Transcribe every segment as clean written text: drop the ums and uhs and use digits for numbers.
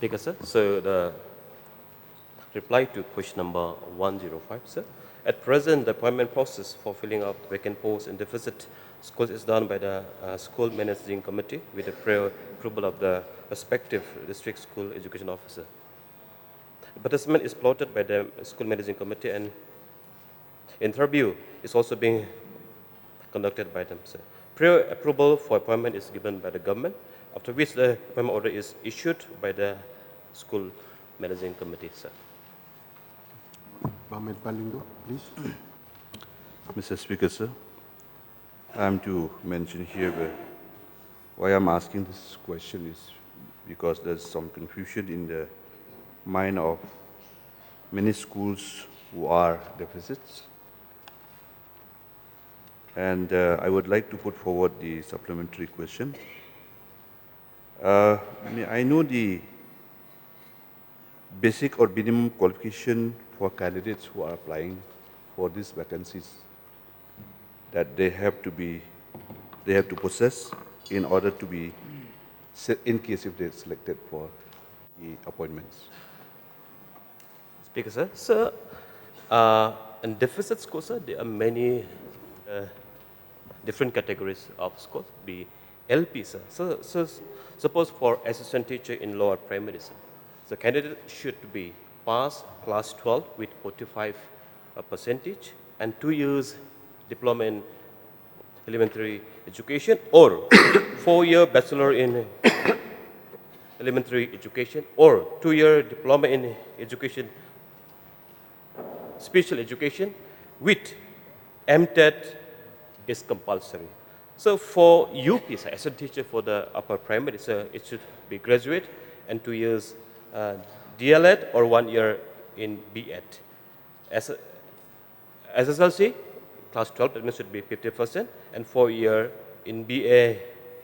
Speaker, sir. So the reply to question number 105, sir. At present, the appointment process for filling up vacant posts in deficit schools is done by the school managing committee with the prior approval of the respective district school education officer. Advertisement is plotted by the school managing committee, and interview is also being conducted by them, sir. Prior approval for appointment is given by the government, after which the appointment order is issued by the school managing committee, sir. Ahmed Palindo, please. Mr. Speaker, sir, I am to mention here why I'm asking this question is because there's some confusion in the mind of many schools who are deficits. And I would like to put forward the supplementary question. I know the basic or minimum qualification for candidates who are applying for these vacancies that they have to possess in order to be, in case if they're selected for the appointments. Speaker, sir. So, in deficit schools, sir, there are many different categories of schools, be LP, sir. So suppose for assistant teacher in lower primary, sir, the candidate should be pass class 12 with 45 percentage and 2 years diploma in elementary education or 4-year bachelor in elementary education or 2-year diploma in education, special education with MTET is compulsory. So for UP, sir, as a teacher for the upper primary, sir, it should be graduate and 2 years DLED or 1 year in BEd. As SSLC, class 12 admission should be 50% and 4 year in BA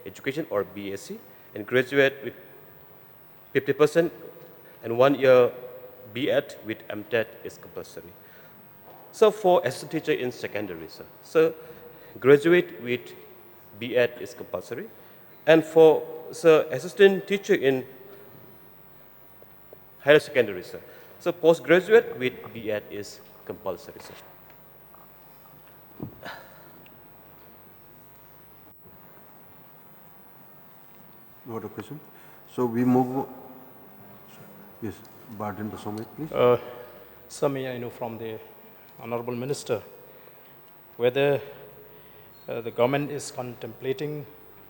education or BSc and graduate with 50% and 1 year BEd with MTET is compulsory. So for assistant teacher in secondary, sir, so graduate with BEd is compulsory, and for assistant teacher in higher secondary, sir, so postgraduate with BEd is compulsory, sir. No other question. So we move. Yes, Barden Basomit, please. Sir, may I know from the Honorable Minister whether the government is contemplating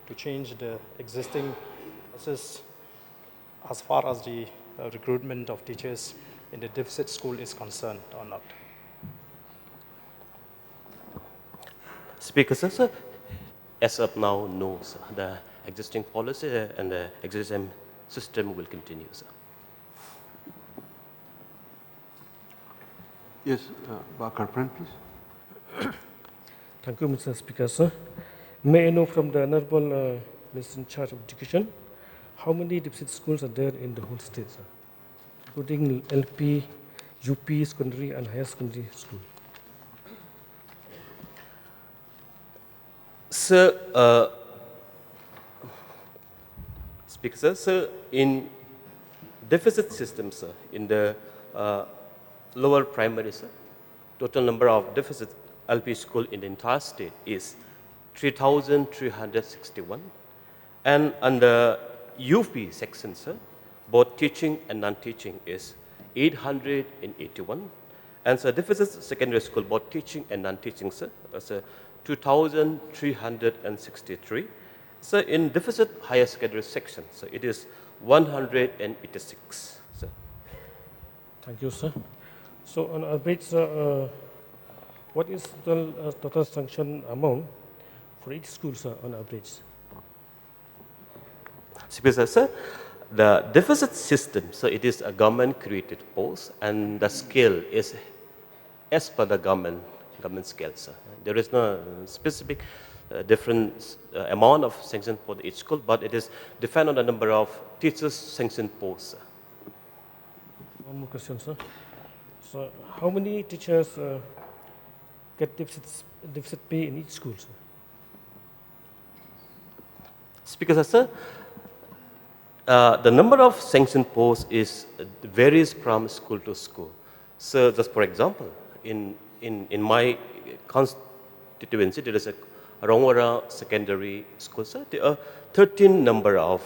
to change the existing process as far as the recruitment of teachers in the deficit school is concerned or not? Speaker, sir, as of now, no, sir. The existing policy and the existing system will continue, sir. Yes, Bakar Pran, please. Thank you, Mr. Speaker, sir. May I know from the Honorable Minister in charge of education, how many deficit schools are there in the whole state, sir, including LP, UP, secondary, and higher secondary school? Sir, Speaker, sir, so in deficit system, sir, in the lower primary, sir, total number of deficit LP school in the entire state is 3,361. And under UP section, sir, both teaching and non-teaching is 881. And so deficit secondary school, both teaching and non-teaching, sir, is 2,363. So in deficit higher secondary section, so it is 186, sir. Thank you, sir. So on average, sir, what is the total sanction amount for each school, sir, on average? Speaker, sir, the deficit system, so it is a government-created post, and the scale is as per the government scale, sir. There is no specific different amount of sanction for each school, but it is depend on the number of teachers sanctioned posts, sir. One more question, sir. So how many teachers get deficit pay in each school, sir? Speaker, sir, The number of sanction posts varies from school to school. So just for example, in my constituency, there is a Rongwara Secondary School. So there are 13 number of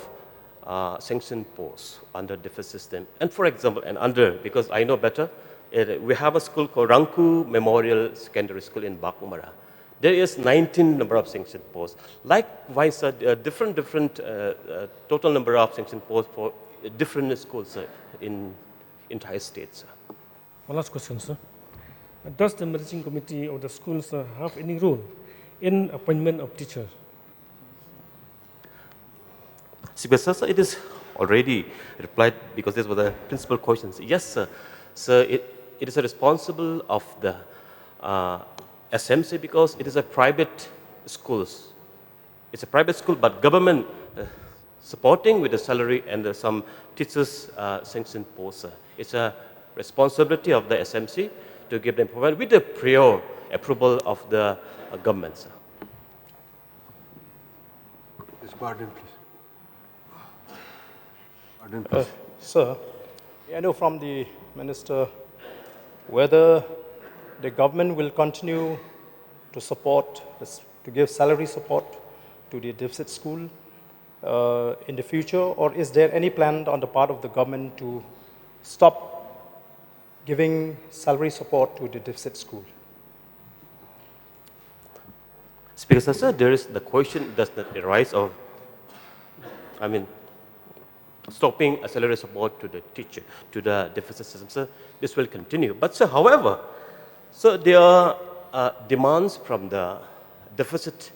sanction posts under different system. And for example, and under, because I know better, we have a school called Rangku Memorial Secondary School in Bakumara. There is 19 number of sanction posts. Likewise, different total number of sanction posts for different schools in entire states. One last question, sir. Does the managing committee of the schools have any role in appointment of teachers? Sir, it is already replied because this was the principal questions. Yes, sir. So it is a responsible of the SMC because it is a private schools. It's a private school, but government supporting with the salary and some teachers sanction posts. It's a responsibility of the SMC to give them employment with the prior approval of the government. Sir. Ms. Barden, please. Barden, please. Sir, I know from the Minister whether the government will continue to support, to give salary support to the deficit school in the future, or is there any plan on the part of the government to stop giving salary support to the deficit school? Speaker, sir, there is the question does not arise of, stopping a salary support to the teacher, to the deficit system. So this will continue. But sir, however, so there are demands from the deficit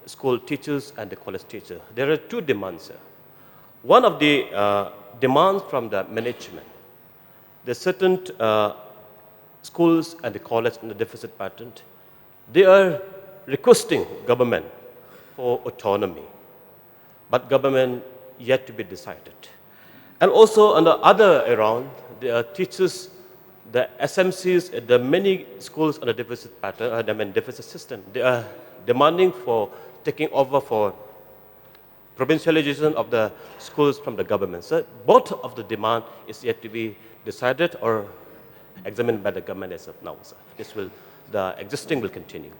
school teachers and the college teacher. There are two demands, sir. One of the demands from the management. There are certain schools and the college in the deficit pattern. They are requesting government for autonomy, but government yet to be decided. And also on the other around, there are teachers, the SMCs, the many schools on the deficit pattern, deficit system, they are demanding for taking over for provincialization of the schools from the government. So both of the demand is yet to be decided or examined by the government as of now. So the existing will continue.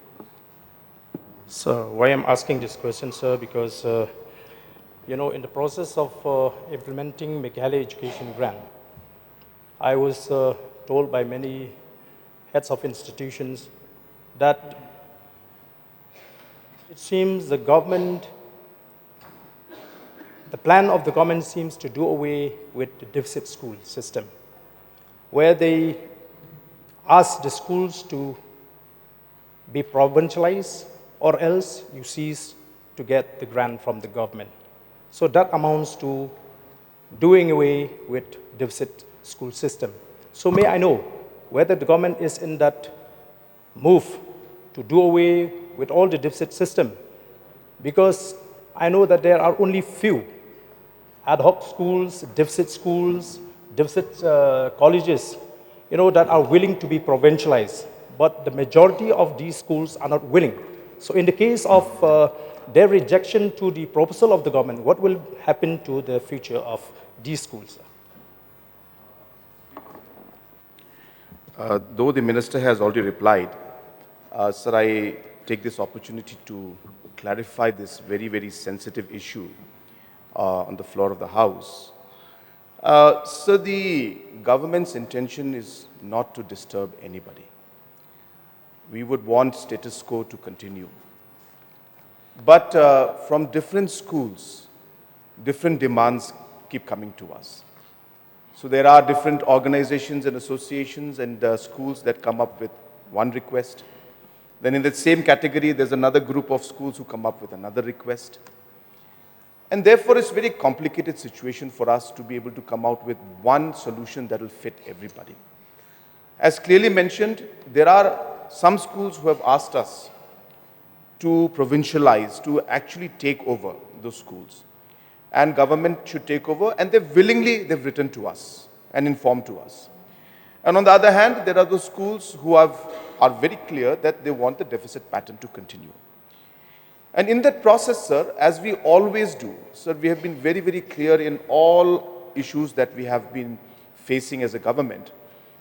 So why I'm asking this question, sir, because in the process of implementing Meghalaya Education Grant, I was told by many heads of institutions that it seems the plan of the government seems to do away with the deficit school system, where they ask the schools to be provincialized or else you cease to get the grant from the government. So that amounts to doing away with deficit school system. So may I know whether the government is in that move to do away with all the deficit system? Because I know that there are only few ad hoc schools, deficit colleges, that are willing to be provincialized. But the majority of these schools are not willing. So in the case of their rejection to the proposal of the government, what will happen to the future of these schools? Though the minister has already replied, sir, I take this opportunity to clarify this very, very sensitive issue on the floor of the House. So the government's intention is not to disturb anybody. We would want status quo to continue. But from different schools, different demands keep coming to us. So there are different organizations and associations and schools that come up with one request. Then in the same category, there's another group of schools who come up with another request. And therefore, it's a very complicated situation for us to be able to come out with one solution that will fit everybody. As clearly mentioned, there are some schools who have asked us to provincialize, to actually take over those schools. And government should take over, and they've written to us and informed to us. And on the other hand, there are those schools who are very clear that they want the deficit pattern to continue. And in that process, sir, as we always do, sir, we have been very, very clear in all issues that we have been facing as a government,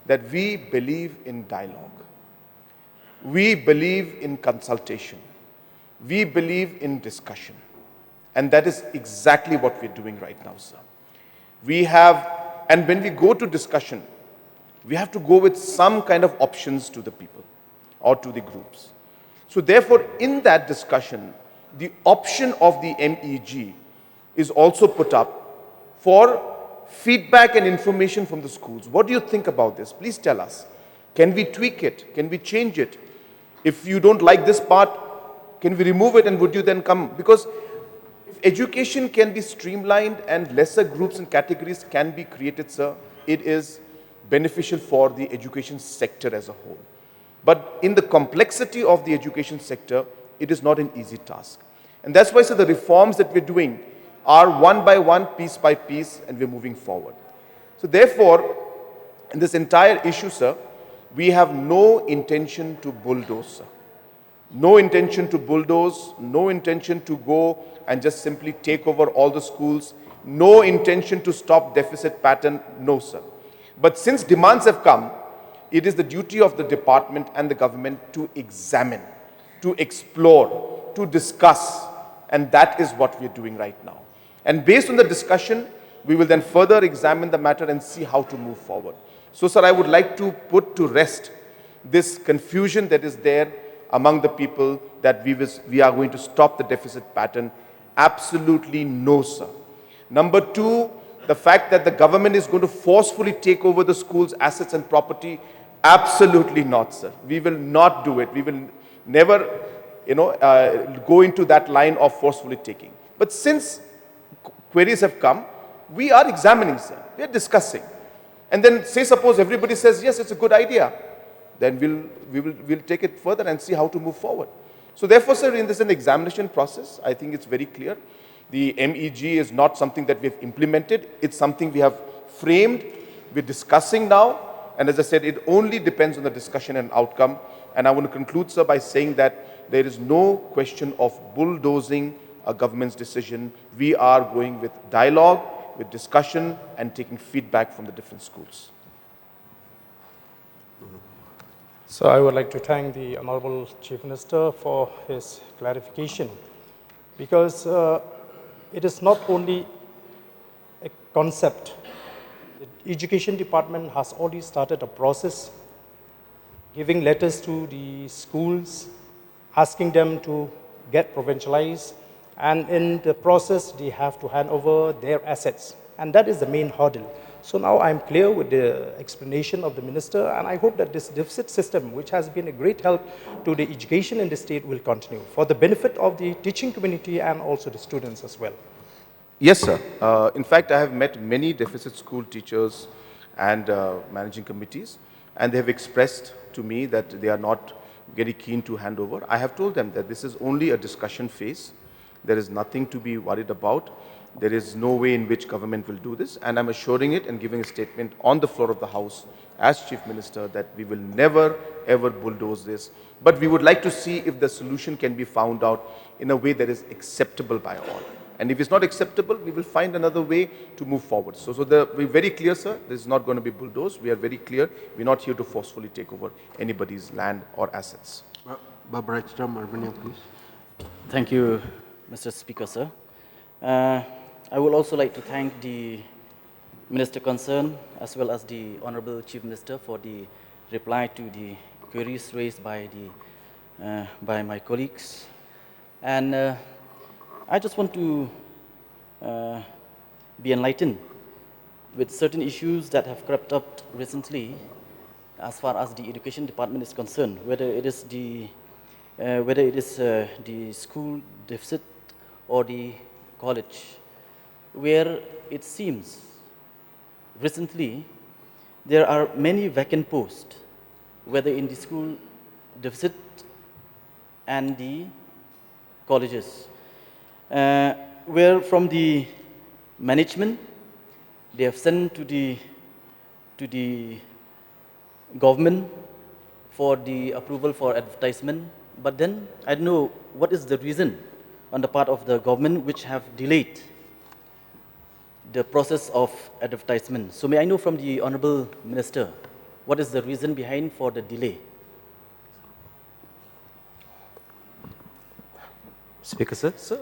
that we believe in dialogue. We believe in consultation. We believe in discussion. And that is exactly what we're doing right now, sir. We have, and when we go to discussion, we have to go with some kind of options to the people or to the groups. So therefore, in that discussion, the option of the MEG is also put up for feedback and information from the schools. What do you think about this? Please tell us. Can we tweak it? Can we change it? If you don't like this part, can we remove it and would you then come? Because if education can be streamlined and lesser groups and categories can be created, sir, it is beneficial for the education sector as a whole. But in the complexity of the education sector, it is not an easy task. And that's why, sir, the reforms that we're doing are one by one, piece by piece, and we're moving forward. So therefore, in this entire issue, sir, we have no intention to bulldoze, sir. No intention to bulldoze, no intention to go and just simply take over all the schools, no intention to stop deficit pattern, no, sir. But since demands have come, it is the duty of the department and the government to examine, to explore, to discuss, and that is what we are doing right now. And based on the discussion, we will then further examine the matter and see how to move forward. So, sir, I would like to put to rest this confusion that is there among the people that we are going to stop the deficit pattern. Absolutely no, sir. Number two, the fact that the government is going to forcefully take over the school's assets and property, absolutely not, sir. We will not do it. We will never, go into that line of forcefully taking. But since queries have come, we are examining, sir. We are discussing. And then say suppose everybody says, yes, it's a good idea. Then we'll take it further and see how to move forward. So therefore, sir, in this an examination process, I think it's very clear. The MEG is not something that we have implemented. It's something we have framed. We're discussing now. And as I said, it only depends on the discussion and outcome. And I want to conclude, sir, by saying that there is no question of bulldozing a government's decision. We are going with dialogue, with discussion, and taking feedback from the different schools. So I would like to thank the Honorable Chief Minister for his clarification, because it is not only a concept. The Education Department has already started a process giving letters to the schools, asking them to get provincialized, and in the process they have to hand over their assets, and that is the main hurdle. So now I'm clear with the explanation of the minister, and I hope that this deficit system, which has been a great help to the education in the state, will continue for the benefit of the teaching community and also the students as well. Yes, sir. In fact, I have met many deficit school teachers and managing committees, and they have expressed to me that they are not very keen to hand over. I have told them that this is only a discussion phase. There is nothing to be worried about. There is no way in which government will do this, and I'm assuring it and giving a statement on the floor of the House as Chief Minister that we will never ever bulldoze this, but we would like to see if the solution can be found out in a way that is acceptable by all. And if it's not acceptable, we will find another way to move forward. So we're very clear, sir, this is not going to be bulldozed. We are very clear. We're not here to forcefully take over anybody's land or assets. Barbara Ekstrom, Albania, please. Thank you, Mr. Speaker, sir. I would also like to thank the Minister concerned as well as the Honorable Chief Minister for the reply to the queries raised by my colleagues. And I just want to be enlightened with certain issues that have crept up recently as far as the Education Department is concerned, whether it is the school deficit or the college, where it seems recently there are many vacant posts, whether in the school deficit and the colleges, where from the management they have sent to the government for the approval for advertisement, but then I don't know what is the reason on the part of the government which have delayed the process of advertisement. So may I know from the Honorable Minister, what is the reason behind for the delay? Speaker, sir.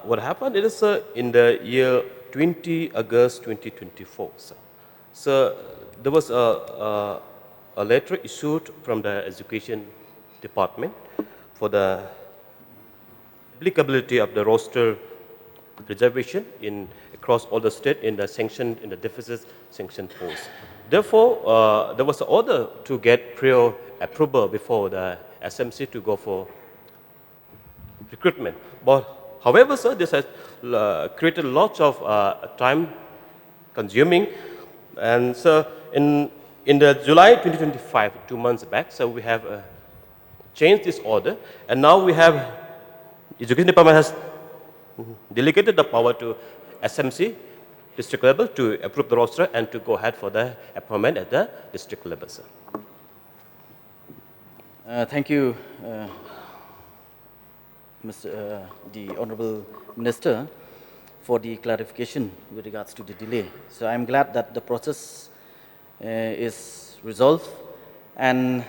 What happened is in the year 20 August 2024, sir. So there was a letter issued from the Education Department for the applicability of the roster reservation across all the state in the sanction in the deficit sanction post. Therefore, there was an order to get prior approval before the SMC to go for recruitment. But however, sir, this has created lots of time consuming. And so in the July 2025, 2 months back, so we have changed this order. And now we have, Education Department has delegated the power to SMC, district level, to approve the roster and to go ahead for the appointment at the district level, sir. Thank you, the Honorable Minister, for the clarification with regards to the delay. So I'm glad that the process is resolved. And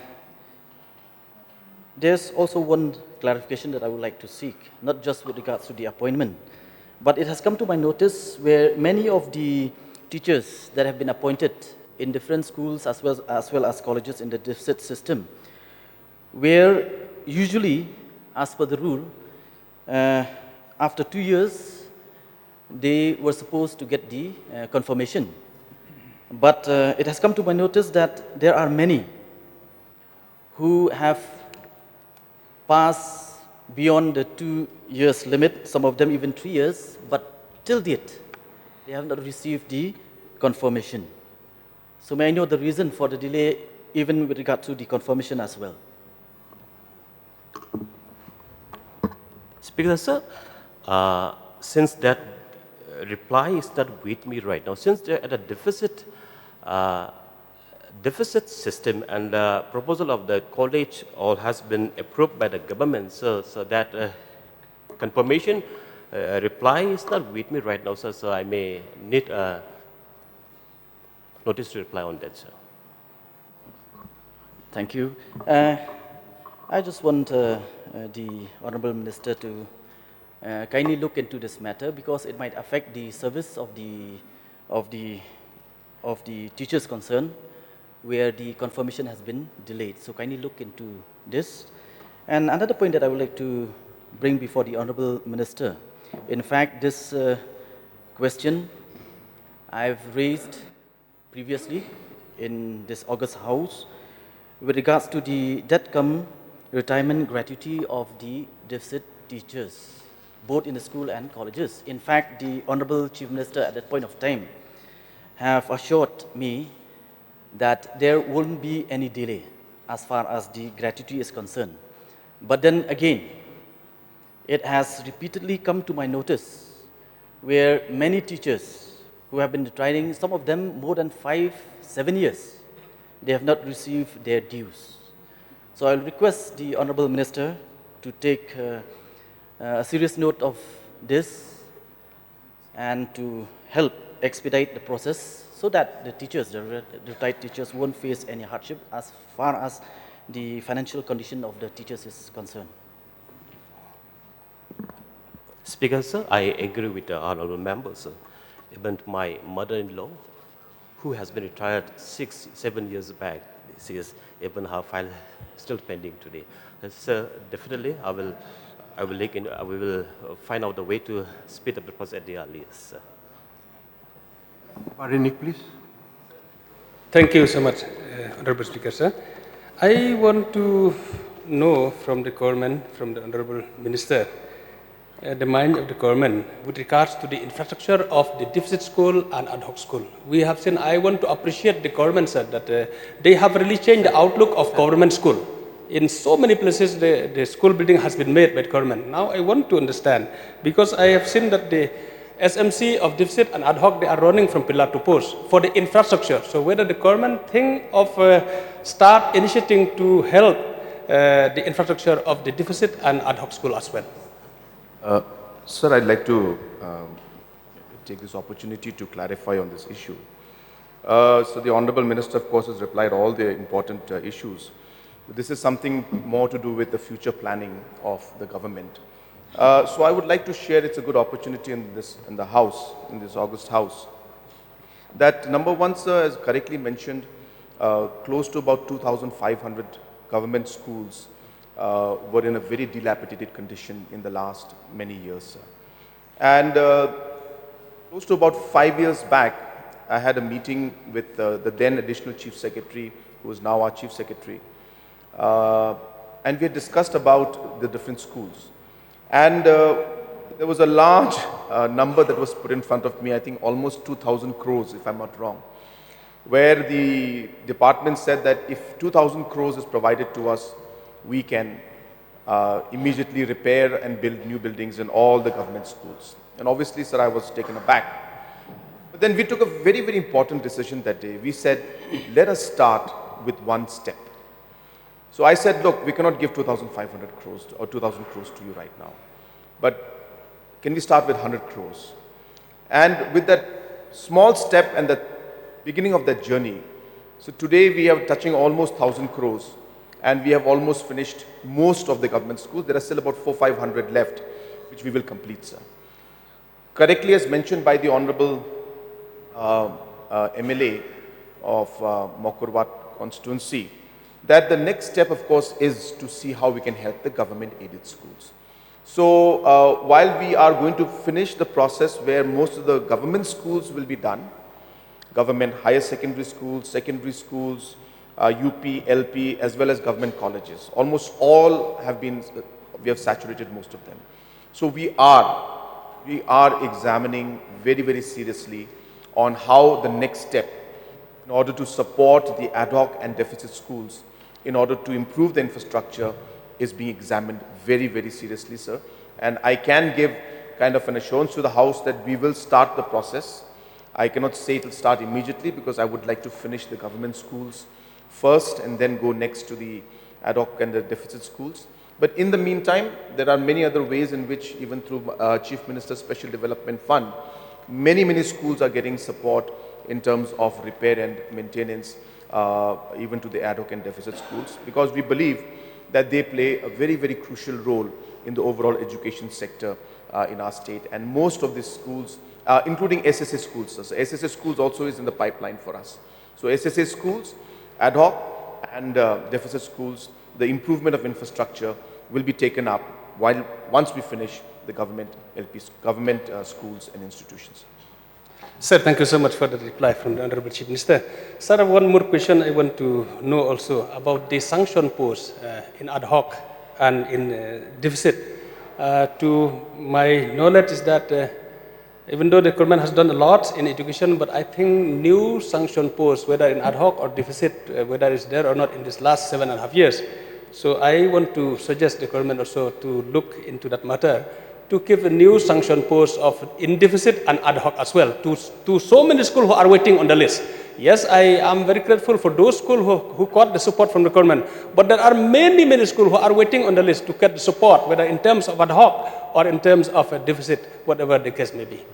there's also one clarification that I would like to seek, not just with regards to the appointment, but it has come to my notice where many of the teachers that have been appointed in different schools as well as colleges in the deficit system, where usually, as per the rule, after 2 years, they were supposed to get the confirmation. But it has come to my notice that there are many who have passed beyond the 2 years limit, some of them even 3 years, but till date, they have not received the confirmation. So may I know the reason for the delay, even with regard to the confirmation as well? Speaker, sir, since that reply is not with me right now, since they're at a deficit system and the proposal of the college all has been approved by the government, sir, so that confirmation reply is not with me right now, sir, so I may need a notice to reply on that, sir. Thank you. I just want the Honorable Minister to kindly look into this matter because it might affect the service of the teachers concerned, where the confirmation has been delayed. So kindly look into this. And another point that I would like to bring before the Honorable Minister, in fact, this question I've raised previously in this August House with regards to the debt-cum retirement gratuity of the deficit teachers, both in the school and colleges. In fact, the Honorable Chief Minister at that point of time have assured me that there won't be any delay as far as the gratuity is concerned. But then again, it has repeatedly come to my notice where many teachers who have been retiring, some of them more than 5-7 years, they have not received their dues. So I'll request the Honorable Minister to take a serious note of this and to help expedite the process so that the teachers, the retired teachers, won't face any hardship as far as the financial condition of the teachers is concerned. Speaker, sir, I agree with the honorable member, sir. Even my mother-in-law, who has been retired 6-7 years back, she is even her file still pending today. Sir, definitely, I will we will find out the way to speed up the process at the earliest, sir. Nick, please. Thank you so much, Honorable Speaker, sir. I want to know from the government, from the Honorable Minister, the mind of the government with regards to the infrastructure of the deficit school and ad hoc school. We have seen, I want to appreciate the government, sir, that they have really changed the outlook of government school. In so many places, the school building has been made by the government. Now I want to understand, because I have seen that the SMC of deficit and ad hoc, they are running from pillar to post for the infrastructure. So whether the government think of start initiating to help the infrastructure of the deficit and ad hoc school as well. Sir, I'd like to take this opportunity to clarify on this issue. So the Honorable Minister, of course, has replied all the important issues. This is something more to do with the future planning of the government. So I would like to share, it's a good opportunity in this August House, that number one, sir, as correctly mentioned, close to about 2,500 government schools were in a very dilapidated condition in the last many years, sir. And close to about 5 years back, I had a meeting with the then Additional Chief Secretary, who is now our Chief Secretary, and we had discussed about the different schools. And there was a large number that was put in front of me, I think almost 2,000 crores, if I'm not wrong, where the department said that if 2,000 crores is provided to us, we can immediately repair and build new buildings in all the government schools. And obviously, sir, I was taken aback. But then we took a very, very important decision that day. We said, let us start with one step. So I said, look, we cannot give 2,500 crores or 2,000 crores to you right now. But can we start with 100 crores? And with that small step and the beginning of that journey, so today we are touching almost 1,000 crores and we have almost finished most of the government schools. There are still about 400-500 left, which we will complete, sir. Correctly as mentioned by the Honorable MLA of Mokurwat constituency, that the next step, of course, is to see how we can help the government-aided schools. So while we are going to finish the process where most of the government schools will be done, government higher secondary schools, UP, LP, as well as government colleges, almost all have been, we have saturated most of them. So we are examining very, very seriously on how the next step in order to support the ad hoc and deficit schools, in order to improve the infrastructure, is being examined very, very seriously, sir. And I can give kind of an assurance to the House that we will start the process. I cannot say it will start immediately because I would like to finish the government schools first and then go next to the ad hoc and the deficit schools. But in the meantime, there are many other ways in which, even through Chief Minister's Special Development Fund, many schools are getting support in terms of repair and maintenance, even to the ad hoc and deficit schools, because we believe that they play a very, very crucial role in the overall education sector in our state. And most of these schools, including SSA schools, so SSA schools also is in the pipeline for us. So SSA schools, ad hoc and deficit schools, the improvement of infrastructure will be taken up once we finish the government schools and institutions. Sir, thank you so much for the reply from the Honorable Chief Minister. Sir, one more question I want to know also about the sanction posts in ad hoc and in deficit. To my knowledge is that even though the government has done a lot in education, but I think new sanction posts, whether in ad hoc or deficit, whether it's there or not in this last 7.5 years. So I want to suggest the government also to look into that matter, to give a new sanction post of in deficit and ad hoc as well to so many schools who are waiting on the list. Yes, I am very grateful for those schools who got the support from the government, but there are many schools who are waiting on the list to get the support, whether in terms of ad hoc or in terms of a deficit, whatever the case may be.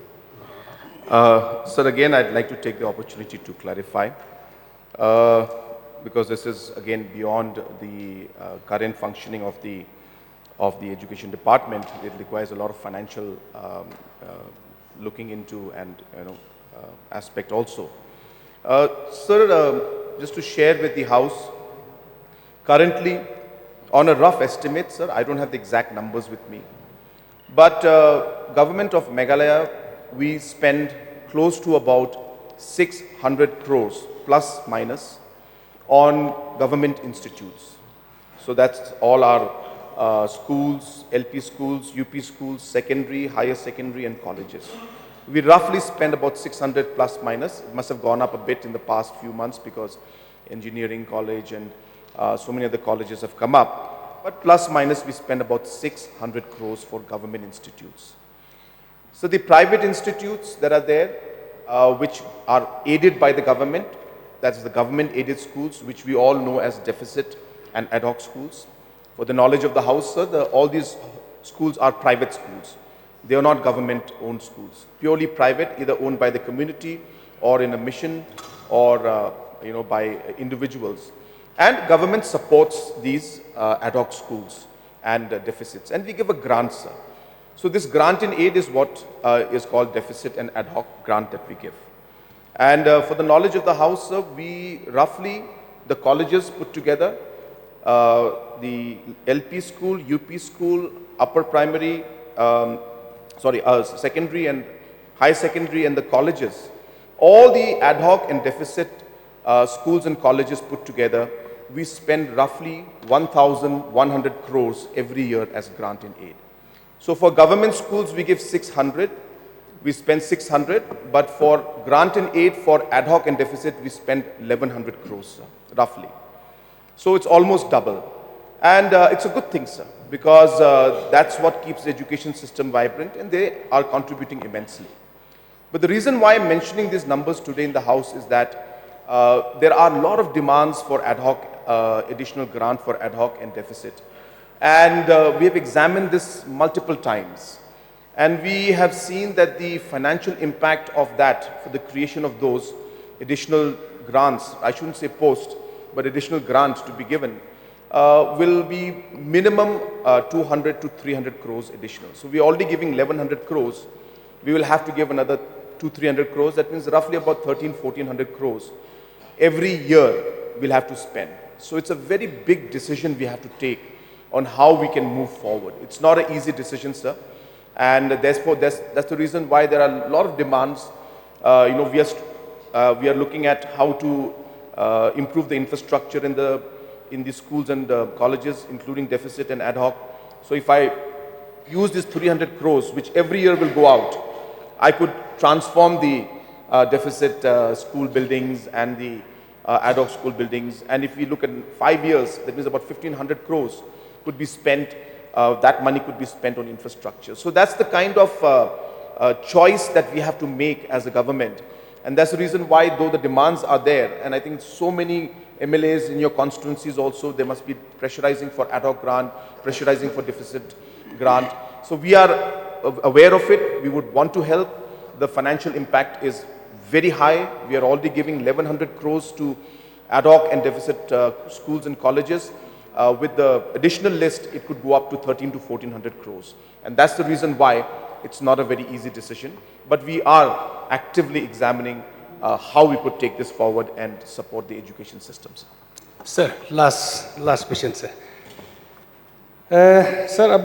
Sir, again, I'd like to take the opportunity to clarify, because this is again beyond the current functioning of the education department. It requires a lot of financial looking into and aspect also. Sir, just to share with the House, currently on a rough estimate, sir, I don't have the exact numbers with me, but government of Meghalaya, we spend close to about 600 crores plus minus on government institutes. So that's all our schools, LP schools, UP schools, secondary, higher secondary and colleges. We roughly spend about 600 plus minus. It must have gone up a bit in the past few months because engineering college and so many other colleges have come up. But plus minus, we spend about 600 crores for government institutes. So the private institutes that are there, which are aided by the government, that's the government aided schools, which we all know as deficit and ad hoc schools. For the knowledge of the House, sir, all these schools are private schools. They are not government-owned schools. Purely private, either owned by the community or in a mission or by individuals. And government supports these ad hoc schools and deficits. And we give a grant, sir. So this grant in aid is what is called deficit and ad hoc grant that we give. And for the knowledge of the House, sir, we roughly, the colleges put together, the LP school, UP school, upper primary, secondary and high secondary and the colleges, all the ad hoc and deficit schools and colleges put together, we spend roughly 1,100 crores every year as grant in aid. So for government schools, we give 600, we spend 600, but for grant in aid for ad hoc and deficit, we spend 1,100 crores, sir, roughly. So it's almost double. And it's a good thing, sir, because that's what keeps the education system vibrant, and they are contributing immensely. But the reason why I'm mentioning these numbers today in the House is that there are a lot of demands for ad hoc, additional grant for ad hoc and deficit. And we have examined this multiple times. And we have seen that the financial impact of that for the creation of those additional grants, I shouldn't say post, but additional grants to be given, will be minimum 200 to 300 crores additional. So we're already giving 1,100 crores. We will have to give another 200-300 crores. That means roughly about 1,400 crores every year we'll have to spend. So it's a very big decision we have to take on how we can move forward. It's not an easy decision, sir. And therefore, that's the reason why there are a lot of demands. We are looking at how to improve the infrastructure in the schools and colleges, including deficit and ad hoc. So if I use this 300 crores, which every year will go out, I could transform the deficit school buildings and the ad hoc school buildings. And if we look at 5 years, that means about 1,500 crores could be spent, that money could be spent on infrastructure. So that's the kind of choice that we have to make as a government. And that's the reason why, though the demands are there, and I think so many MLAs in your constituencies also, they must be pressurizing for ad hoc grant, pressurizing for deficit grant. So we are aware of it. We would want to help. The financial impact is very high. We are already giving 1,100 crores to ad hoc and deficit schools and colleges. With the additional list, it could go up to 1,300 to 1,400 crores. And that's the reason why it's not a very easy decision. But we are actively examining how we could take this forward and support the education systems. Sir, last question, sir. Sir,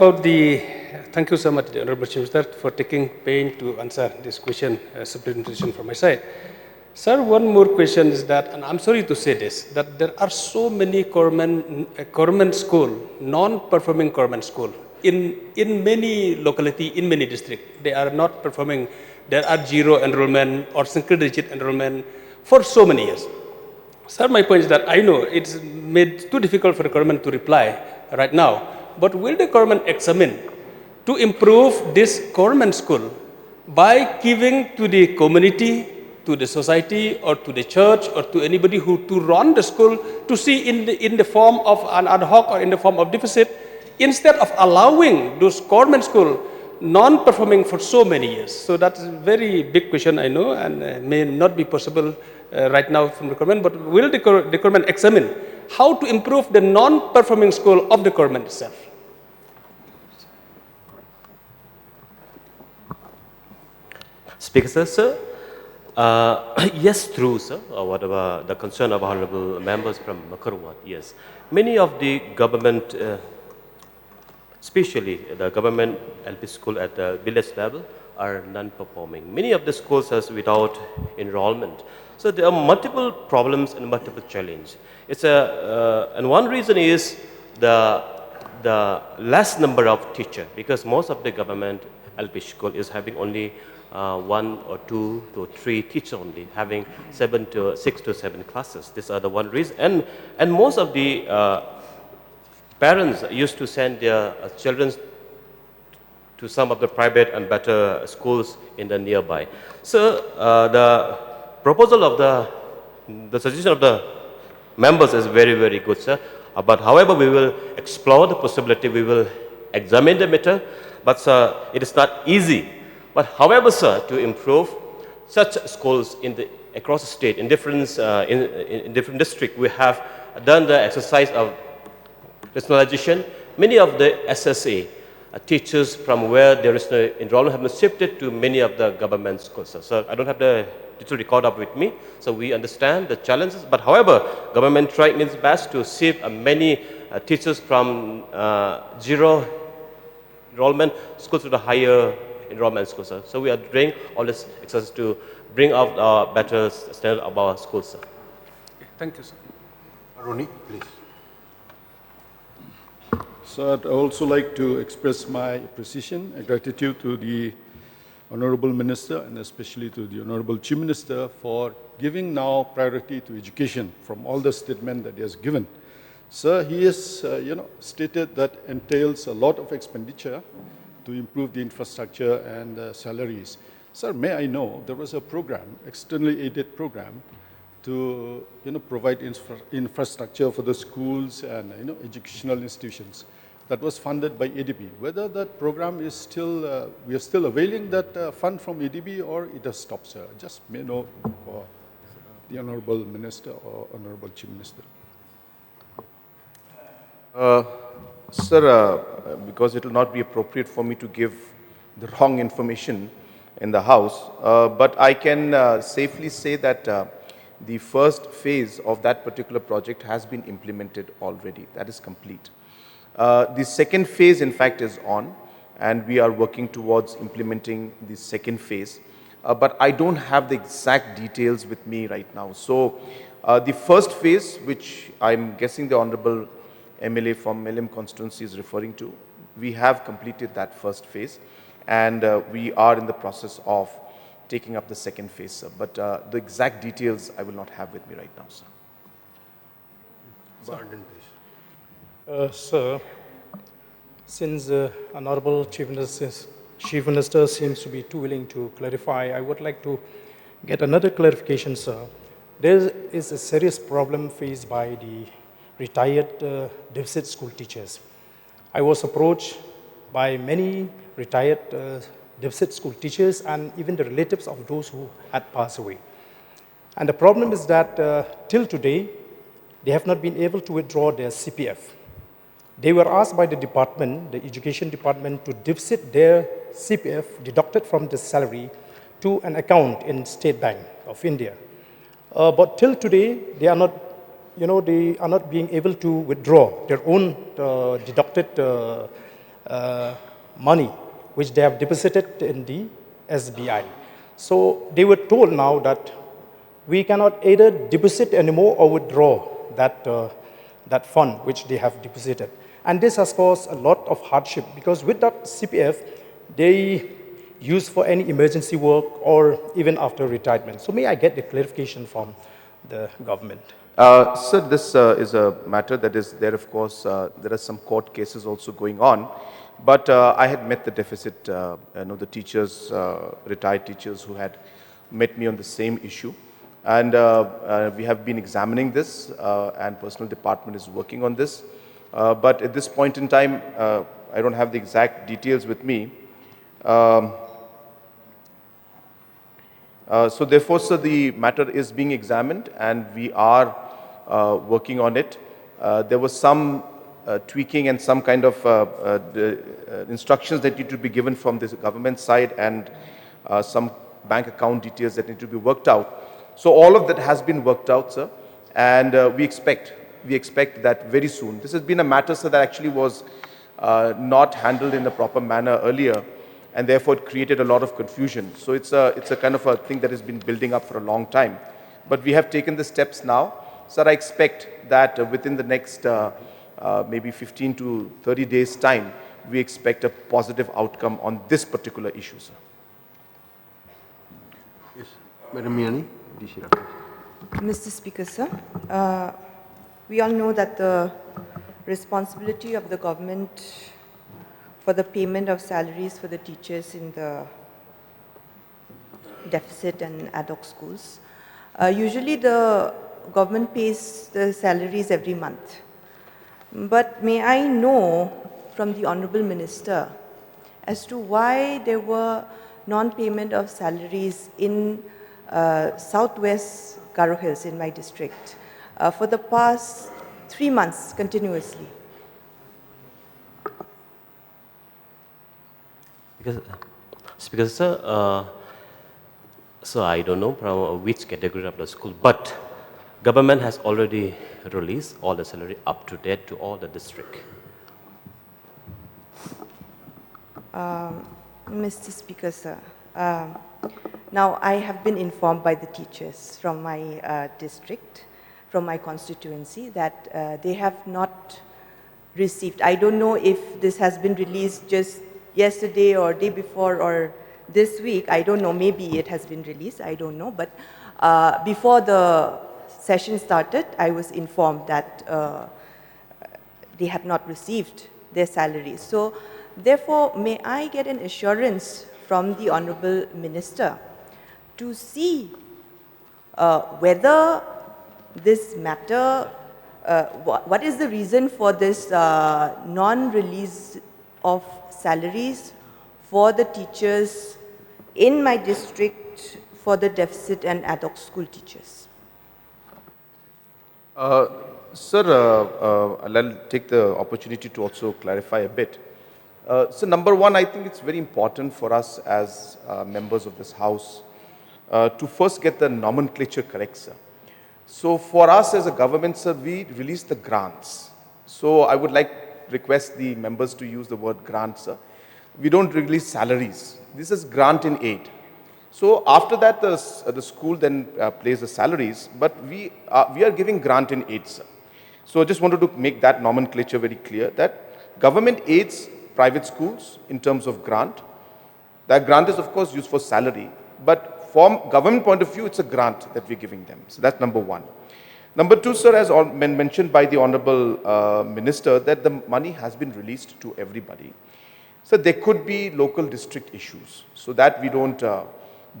thank you so much, the Honorable Chief Minister, for taking pain to answer this question, supplementation from my side. Sir, one more question is that, and I'm sorry to say this, that there are so many government school, non-performing government school in many locality, in many districts. They are not performing. There are zero enrollment or single-digit enrollment for so many years. Sir, my point is that I know it's made too difficult for the government to reply right now, but will the government examine to improve this government school by giving to the community, to the society, or to the church, or to anybody who to run the school to see in the form of an ad hoc or in the form of deficit, instead of allowing those government school non-performing for so many years? So that's a very big question, I know, and may not be possible right now from the government, but will the government examine how to improve the non-performing school of the government itself? Speaker, sir. Yes, true, sir. Whatever the concern of honorable members from Makarwat, yes. Many of the government, especially the government LP school at the village level, are non-performing. Many of the schools are without enrollment. So there are multiple problems and multiple challenges. And one reason is the less number of teachers, because most of the government LP school is having only 1 or 2 to 3 teachers only, having 6 to 7 classes. These are the one reason. And most of the parents used to send their children to some of the private and better schools in the nearby. So the proposal of the suggestion of the members is very, very good, sir. But however, we will explore the possibility, we will examine the matter, but sir, it is not easy. But however, sir, to improve such schools across the state, in different districts, we have done the exercise of rationalization. Many of the SSA teachers from where there is no enrollment have been shifted to many of the government schools. So I don't have the detailed record up with me, so we understand the challenges. But however, government tried its best to shift many teachers from zero enrollment schools to the higher enrollment schools. Sir. So we are doing all this exercise to bring out better standard of our schools. Sir. Thank you, sir. Ronnie, please. So I'd also like to express my appreciation and gratitude to the Honorable Minister and especially to the Honorable Chief Minister for giving now priority to education from all the statement that he has given. Sir, he has stated that entails a lot of expenditure to improve the infrastructure and salaries. Sir, may I know, there was a program, externally aided program, to provide infrastructure for the schools and educational institutions that was funded by ADB. Whether that program is still, we are still availing that fund from ADB or it has stopped, sir. Just may know for the Honorable Minister or Honorable Chief Minister. Sir, because it will not be appropriate for me to give the wrong information in the House, but I can safely say that the first phase of that particular project has been implemented already. That is complete. The second phase, in fact, is on, and we are working towards implementing the second phase. But I don't have the exact details with me right now. So the first phase, which I'm guessing the Honorable MLA from LM constituency is referring to, we have completed that first phase, and we are in the process of taking up the second phase, sir. But the exact details I will not have with me right now, sir. Barden, please. Sir, since Honorable Chief Minister seems to be too willing to clarify, I would like to get another clarification, sir. There is a serious problem faced by the retired deficit school teachers. I was approached by many retired deficit school teachers and even the relatives of those who had passed away. And the problem is that till today, they have not been able to withdraw their CPF. They were asked by the department, the education department, to deposit their CPF deducted from the salary to an account in State Bank of India. But till today, they are not, they are not being able to withdraw their own deducted money, which they have deposited in the SBI. So they were told now that we cannot either deposit anymore or withdraw that fund which they have deposited. And this has caused a lot of hardship because with that CPF, they use for any emergency work or even after retirement. So may I get the clarification from the government? Sir, this is a matter that is there, of course. There are some court cases also going on. But I had met the deficit, the teachers, retired teachers who had met me on the same issue. And we have been examining this, and personal department is working on this. But at this point in time, I don't have the exact details with me. So therefore, sir, the matter is being examined and we are working on it. There was some tweaking and some kind of instructions that need to be given from the government side and some bank account details that need to be worked out. So all of that has been worked out, sir, and we expect that very soon. This has been a matter, sir, that actually was not handled in a proper manner earlier, and therefore it created a lot of confusion. So it's a kind of a thing that has been building up for a long time. But we have taken the steps now. Sir, I expect that within the next maybe 15 to 30 days' time, we expect a positive outcome on this particular issue, sir. Yes, Madam Miani. Mr. Speaker, sir, we all know that the responsibility of the government for the payment of salaries for the teachers in the deficit and ad hoc schools. Usually the government pays the salaries every month. But may I know from the Honorable Minister as to why there were non-payment of salaries in Southwest Garo Hills in my district for the past 3 months continuously. Speaker sir, so I don't know from which category of the school, but government has already released all the salary up to date to all the district. Mr. Speaker, sir, now I have been informed by the teachers from my district, from my constituency, that they have not received. I don't know if this has been released just yesterday or day before or this week. I don't know. Maybe it has been released. I don't know. But before the session started, I was informed that they have not received their salaries. So, therefore, may I get an assurance from the Honorable Minister to see whether this matter, what is the reason for this non-release of salaries for the teachers in my district for the deficit and ad hoc school teachers? Sir, I'll take the opportunity to also clarify a bit. So number one, I think it's very important for us as members of this House to first get the nomenclature correct, sir. So for us as a government, sir, we release the grants. So I would request the members to use the word grant, sir. We don't release salaries. This is grant in aid. So after that, the school then pays the salaries, but we are giving grant in aid, sir. So I just wanted to make that nomenclature very clear, that government aids private schools in terms of grant. That grant is, of course, used for salary, but from government point of view, it's a grant that we're giving them. So that's number one. Number two, sir, as mentioned by the Honorable Minister, that the money has been released to everybody. So there could be local district issues. So that we don't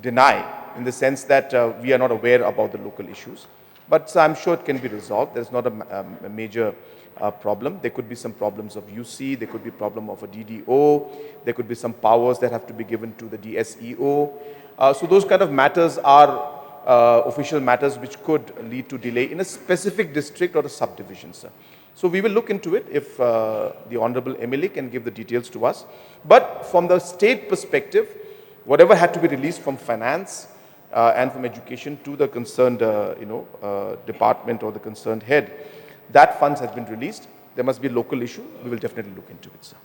deny, in the sense that we are not aware about the local issues. But I'm sure it can be resolved. There's not a major problem. There could be some problems of UC, there could be problem of a DDO, there could be some powers that have to be given to the DSEO. So those kind of matters are official matters which could lead to delay in a specific district or a subdivision, sir. So we will look into it if the Honorable MLA can give the details to us. But from the state perspective, whatever had to be released from finance and from education to the concerned department or the concerned head, that funds has been released. There must be a local issue. We will definitely look into it, sir.